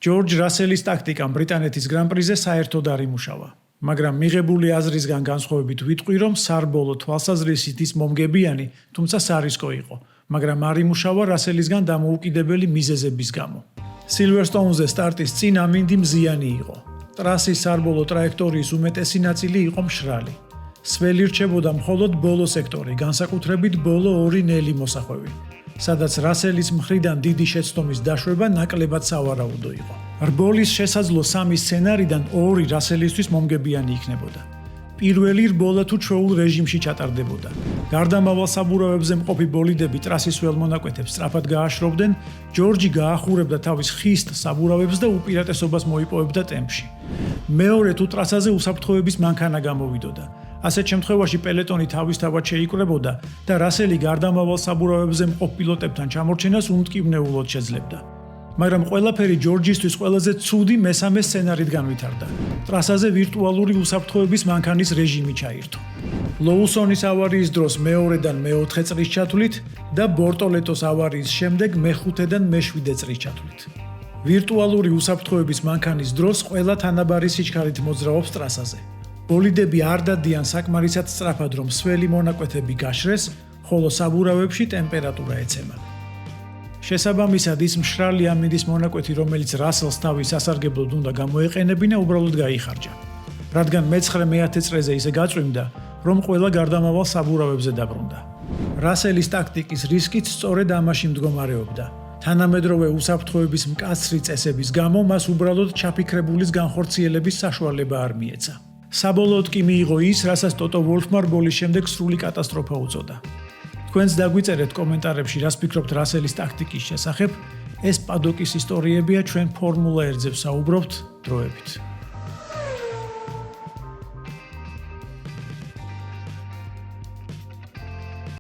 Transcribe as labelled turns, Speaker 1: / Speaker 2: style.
Speaker 1: ჯორჯ რასელის ტაქტიკამ ბრიტანეთის გრან-პრიზე საერთოდ არ იმუშავა. მაგრამ მიღებული აზრისგან განსხვავებით ვიტყვი, რომ სარბოლო თვალსაზრისით ის მომგებიანი, თუმცა სარისკო იყო, მაგრამ არ იმუშავა რასელისგან დამოუკიდებელი მიზეზების გამო. სილვერსტოუნზე სტარტის წინ ამინდი მზიანი იყო. ტრასის სარბოლო ტრაექტორიის უმეტესი ნაწილი იყო მშრალი. სველი რჩებოდა მხოლოდ ბოლო სექტორი, განსაკუთრებით ბოლო 2 ნელი მოსახვევი, სადაც რასელის მხრიდან დიდი შეცდომის დაშვება ნაკლებად სავარაუდო იყო. რბოლის შესაძლო 3 სცენარიდან 2 რასელისთვის მომგებიანი იქნებოდა. პირველი რბოლა თუ ჩვეულ რეჟიმში ჩატარდებოდა. გარდამავალ საბურავებზე მყოფი ბოლიდები ტრასის ველ მონაკვეთებს სწრაფად გააშრობდნენ, ჯორჯი გაახურებდა თავის ხისტ საბურავებს და უპირატესობას მოიპოვებდა ტემპში. მეორე თუ ტრასაზე უსაფრთხოების მანქანა გამოვიდოდა. ასეთ შემთხვევაში პელეტონი თავისთავად შეიკრებოდა და რასელი გარდამავალ საბურავებზე მყოფ პილოტებთან ჩამორჩენას უმტკივნეულოდ შეძლებდა. მაგრამ ყველაფერი ჯორჯისთვის ყველაზე ცუდი მესამე სცენარით განვითარდა. ტრასაზე ვირტუალური უსაფრთხოების მანქანის რეჟიმი ჩაირთო. ლოუსონის ავარიის დროს მეორედან მეოთხე წრის ჩათვლით და ბორტოლეტოს ავარიის შემდეგ მეხუთედან მეშვიდე წრის ჩათვლით. ვირტუალური უსაფრთხოების მანქანის დროს ყველა თანაბარი სიჩქარით მოძრაობს ტრასაზე. ბოლიდები არ დადიან საკმარისად სწრაფად, რომ სველი მონაკვეთები გაშრეს, ხოლო საბურავებში ტემპერატურა ეცემა. შესაბამისად, ის მშრალი ამინდის მონაკვეთი, რომელიც რასელს თავის სასარგებლოდ უნდა გამოეყენებინა, უბრალოდ გაიხარჯა. რადგან მე-9-10 წრეზე ისე გაწვიმდა, რომ ყველა გარდამავალ საბურავებზე დაბრუნდა. რასელის ტაქტიკის რისკიც სწორედ ამაში მდგომარეობდა. თანამედროვე უსაფრთხოების მკაცრი წესების გამო მას უბრალოდ ჩაფიქრებულის განხორციელების საშუალება არ მიეცა. საბოლოოდ კი მიიღო ის, რასაც ტოტო ვოლფმა რბოლის შემდეგ სრული კატასტროფა უწოდა. თქვენც დაგვიწერეთ კომენტარებში, რას ფიქრობთ რასელის ტაქტიკის შესახებ. ეს პადოკის ისტორიებია, ჩვენ ფორმულა 1-ზე ვსაუბრობთ დროებით.